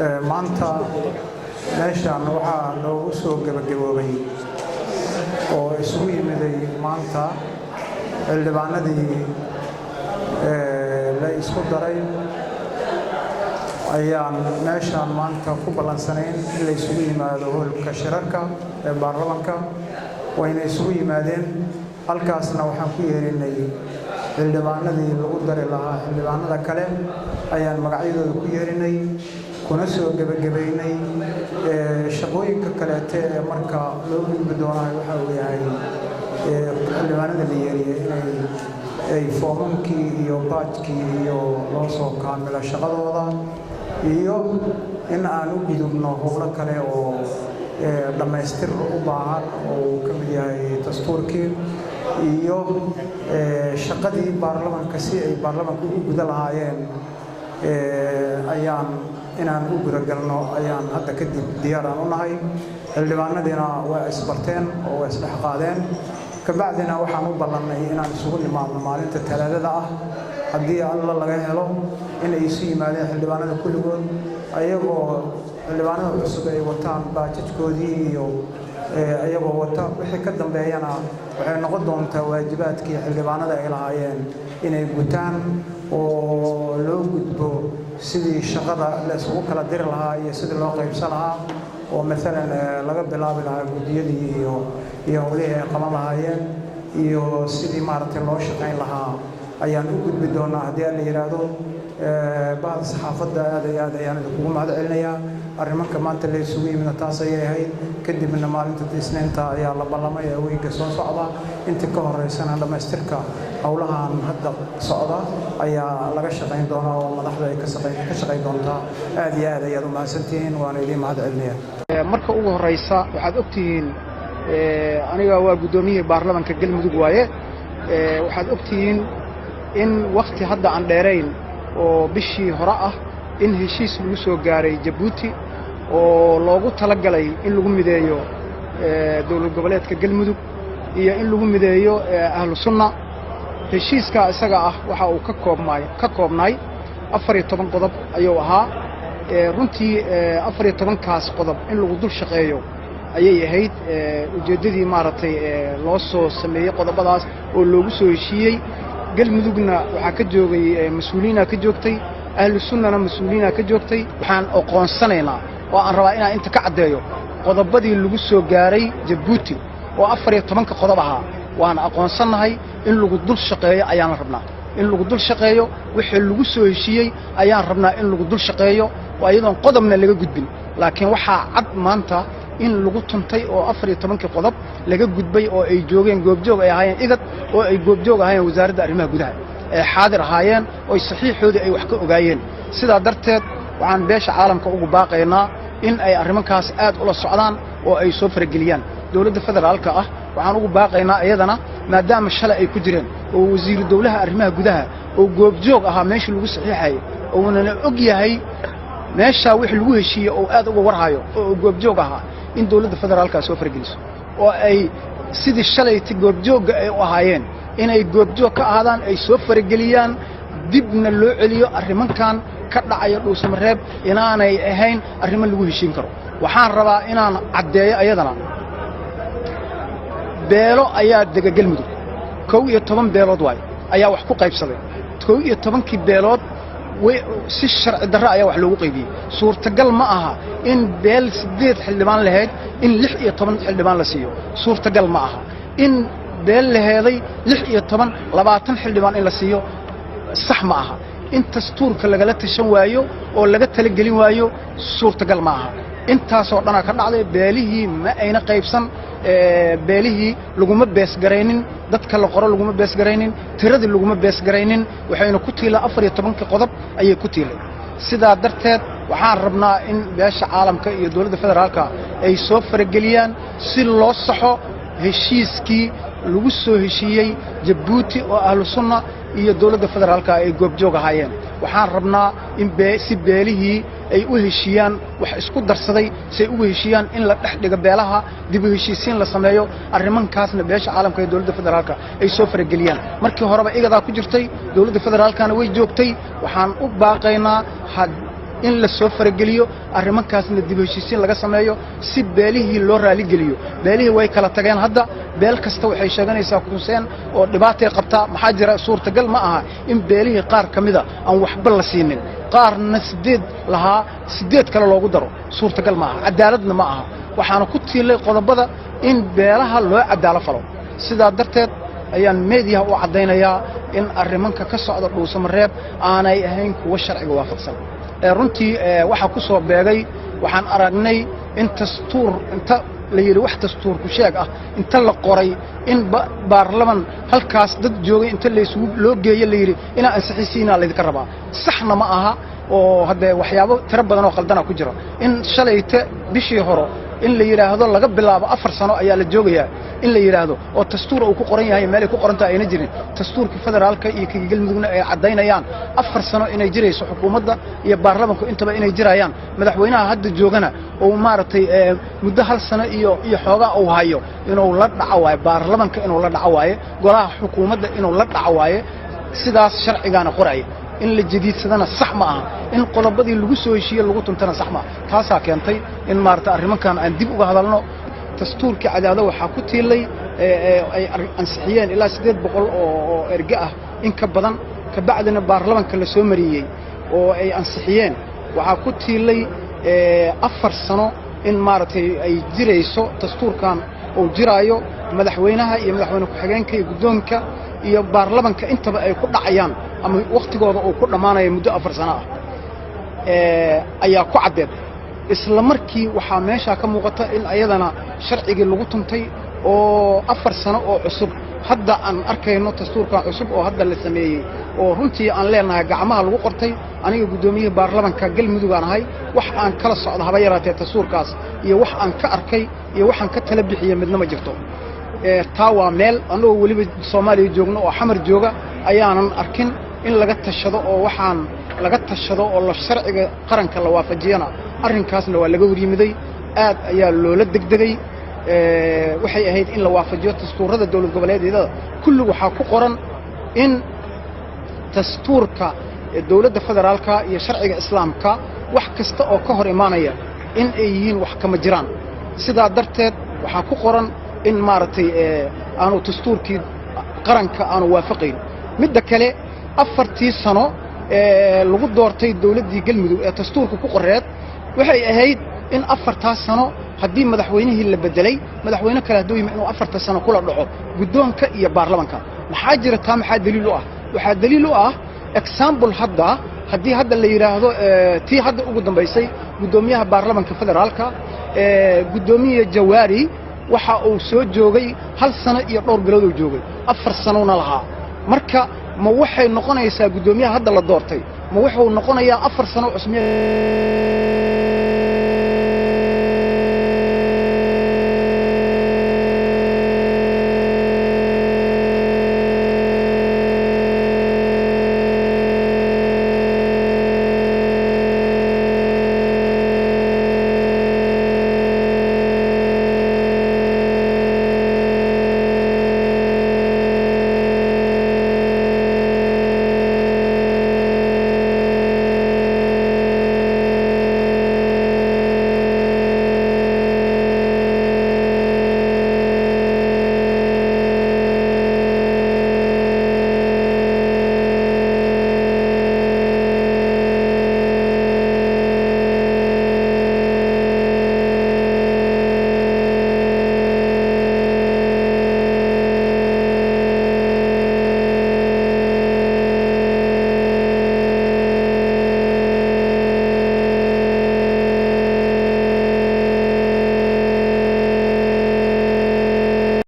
maanta meeshaan waxaa noogu soo gabagaboobay oo isugu yimiday maanta xildhibaanadii la isku daray ayaan meeshaan maanta ku ballansanayn in la isugu yimaado howlka shirarka ee baarlamaanka wayna isugu yimaadeen halkaasna waxaan ku yeerinay xildhibaanadii lagu dari lahaa xildhibaanada kale ayaan magacyadooda ku yeerinay kuna soo gabagabaynay shaqooyinka kaleete ee marka loo gudbi doonayo waxa uu yahay xildhibaanada la yeeriyay inay ay foomamkii iyo baajkii iyo loo soo kaamilo shaqadooda iyo in aan u gudubno howlo kale oo dhammaystir u baahan oo uu ka mid yahay dastuurkii iyo shaqadii baarlamaanka si ay baarlamaanka ugu guda lahaayeen ayaan inaan u gudagalno ayaan hadda kadib diyaaraan u nahay xildhibaanadiina waa isbarteen oo waa isdhex qaadeen kabacdina waxaan u ballannay inaan isugu nimaadno maalinta talaadada ah haddii alla laga helo inay isu yimaadeen xildhibaanada kulligood ayagoo xildhibaanada cusub ay wataan baajajkoodii iyo ayagoo wata wixii ka dambeeyana waxay noqon doontaa waajibaadkii xildhibaanada ay lahaayeen inay gutaan oo loo gudbo sidii shaqada la isugu kala diri lahaa iyo sidii loo qaybsan lahaa oo maalan laga bilaabi lahaa guddiyadii iyo howlihii ay qaban lahaayeen iyo sidii maaragtay loo shaqayn lahaa ayaan u gudbi doonaa haddii la yidhaahdo bahda saxaafadda aad iyo aad ayaan idinkugu mahad celinayaa arrimanka maanta la isugu yimidna taas ayay ahayd kadibna maalinta isniinta ayaa la ballamay ee weynka soo socda intii ka horeysana dhammaystirka howlahan hadda socda ayaa laga shaqayn doonaa oo madaxda ay ka shaqayn doontaa aad iyo aad ayaad u mahadsantihiin waana idiin mahad celinayaa marka ugu horeysa waxaad ogtihiin aniga waa guddoomiyihii baarlamaanka galmudug waaye waxaad ogtihiin in waqti hadda aan dheerayn oo bishii hore ah in heshiis lagu soo gaaray Jabuuti oo loogu talagalay in lagu mideeyo dawlad goboleedka galmudug iyo in lagu mideeyo ahlu sunna heshiiska isaga ah waxa uu ka koobnay 14 qodob ayuu ahaa runtii 14 kaas qodob in lagu dul shaqeeyo ayay ahayd ujeedadii maaragtay loo soo sameeyay qodobadaas oo loogu soo heshiiyay galmudugna waxa ka joogay mas'uuliyiin ka joogtay ahlu sunnana mas'uuliyiin ka joogtay waxaan aqoonsanaynaa oo aan rabaa inaan inta ka cadeeyo qodobadii lagu soo gaaray Jabuuti oo 14 qodob ahaa waan aqoonsanahay in lagu dul shaqeeyo ayaan rabnaa in lagu dul shaqeeyo wixii lagu soo heshiiyay ayaan rabnaa in lagu dul shaqeeyo oo ayadoon qodobna laga gudbin laakiin waxa cad maanta in lagu tuntay oo 14 qodob laga gudbay oo ay joogeen goobjoog ay ahaayeen igad oo ay goobjoog ahaayeen wasaaradda arrimaha gudaha ee xaadir ahaayeen oo saxiixoodii ay wax ka ogaayeen sidaa darteed waxaan beesha caalamka ugu baaqaynaa in ay arrimankaas aad ula socdaan oo ay soo farageliyaan dawladda federaalka ah waxaan ugu baaqaynaa iyadana maadaama shalay ay ku jireen oo wasiir dawlaha arrimaha gudaha oo goobjoog ahaa meeshii lagu saxiixay oo wana og yahay meesha wix lagu heshiiyay oo aad uga warhayo oo goobjoog ahaa in dawladda federaalka soo fargeliso oo ay sidii shalayti goobjooga ay u ahaayeen inay goobjoog ka ahaadaan ay soo fargeliyaan dibna loo celiyo arrimankan ka dhacaya dhuusamareeb inaanay ahayn arrimo lagu heshiin karo waxaan rabaa inaan cadeeyo ayadana beelo ayaa dega galmudug 12 beelood waay ayaa wax ku qaybsaday 12kii beelood si sharci darro ayaa wax loogu qaybiyay suurtagal ma aha in beel 8 xildhibaan lahayd in 16 xildhibaan la siiyo suurtagal ma aha in beel laheeday 16 20 xildhibaan in la siiyo sax ma aha in dastuurka lagala tashan waayo oo laga tala gelin waayo suurtagal ma aha intaas oo dhan ka dhacday beelihii ma ayna qaybsan beelihii laguma bees gareynin dadka la qoro laguma bees gareynin tiradii laguma bees gareynin waxayna ku tiilaa 14 qodob ayay ku tiilay sidaa darteed waxaan rabnaa in beesha caalamka iyo dawladda federaalka ay soo farageliyaan si loo saxo heshiiskii lagu soo heshiiyay Jabuuti oo ahlu sunna iyo dawladda federaalka ay goobjoog ahaayeen waxaan rabnaa in si beelihii ay u heshiiyaan wax isku darsaday si u heshiiyaan in la dhaxdhiga beelaha dib u heshiisiin la sameeyo arrimankaasna beesha caalamka iyo dawladda federaalka ay soo farageliyaan markii horeba igada ku jirtay dawladda federaalkana way joogtay waxaan u baaqaynaa in la soo farageliyo arrimankaasna dib u heshiisiin laga sameeyo si beelihii loo raali geliyo beelihii way kala tageen hadda beel kasta waxay sheeganaysaa kuseen oo dhibaatay qabtaa maxaa jira suurtagal ma aha in beelihii qaar kamida aan waxba la siinin qaarna 8 lahaa 8 kale loogu daro suurtagal ma aha cadaaladna ma aha waxaana ku tiilay qodobada in beelaha loo cadaalad falo sidaa darteed ayaan meediyaha u cadeynayaa in arrimanka ka socda dhuusamareeb aanay ahayn kuwa sharciga waafaqsan runtii waxa ku soo beegay waxaan aragnay in dastuur inta la yiri wax dastuur ku sheeg ah inta la qoray in baarlaman halkaas dad joogay inta la isugu loo geeyay la yiri ina ansixisiina la idinka rabaa saxna ma aha oo hadda waxyaabo tiro badan oo qaldana ku jira in shalayta bishii hore in la yiraahdo laga bilaabo 4 sano ayaa la joogayaa in la yiraahdo oo dastuur uu ku qoran yahay meel ay ku qoran tahay ayna jirin dastuurka federaalka iyo ka galmudugna ay cadeynayaan 4 sano inay jirayso xukuumadda iyo baarlamaanku intaba inay jirayaan madaxweynaha hadda joogana oo maartay muddo 1 sano iyo xoogaa uu hayo inuu la dhaco waayo baarlamaanka inuu la dhaco waayo golaha xukuumadda inuu la dhaco waayo sidaas sharcigaana qoray in la jadiidsadana sax ma aha in qodobadii lagu soo heshiiyay lagu tuntana sax ma taasa keentay in maarta arrimankan aan dib uga hadalno dastuurka cadaadada waxa ku tiilay ay ansixiyeen ilaa 800 oo erga ah in ka badan ka bacdina baarlamaanka la soo mariyay oo ay ansixiyeen waxa ku tiilay 4 sano in maartay ay jirayso dastuurkan oo jiraayo madaxweynaha iyo madaxweyne ku xigeenka iyo guddoonka iyo baarlamaanka intaba ay ku dhacayaan ama waqtigooda uu ku dhamaanayo muddo 4 sano ah ayaa ku cadeed isla markii waxa meesha ka muuqata in ayadana sharciga lagu tuntay oo 4 sano oo cusub hadda aan arkayno dastuurka cusub oo hadda la sameeyay oo runtii aan leenahay gacmaha lagu qortay aniga gudoomiyaha baarlamaanka galmudug aan ahay wax aan kala socdo haba yaraatee dastuurkaas iyo wax aan ka arkay iyo waxaan ka tala bixiyay midna ma jirto taa waa meel anoo waliba Soomaaliya joogno oo xamar jooga ayaanan arkin in laga tashado oo waxaan laga tashado oo la sharciga qaranka la waafajiyana arrinkaasna waa laga wariyimiday aad ayaa loola degdegay waxay ahayd in la waafajiyo dastuurada dawlad goboleedyada kullu waxa ku qoran in dastuurka dawladda federaalka iyo sharciga islaamka wax kasta oo ka hor imaanaya in ay yihiin wax kama jiraan sidaa darteed waxa ku qoran in maartay aanu dastuurkii qaranka aanu waafaqayn midda kale 4 sano lagu doortay dawladdii galmudug ee dastuurka ku qoreed waxay ahayd in 4 sano haddii madaxweynihii la bedelay madaxweyne kale haduu yimid inuu 4 sano kula dhaco guddoonka iyo baarlamaanka maxaa jira taa maxaa daliil u ah waxa daliil u ah example haddii hadda la yiraahdo tii hadda ugu dambeysay gudoomiyaha baarlamaanka federaalka gudoomiye Jawaari waxa uu soo joogay 1 sano iyo dhowr bilood oo joogay 4 sanoona lahaa marka ma waxay noqonaysaa gudoomiyaha hadda la doortay ma wuxuu noqonayaa 4 sano cusub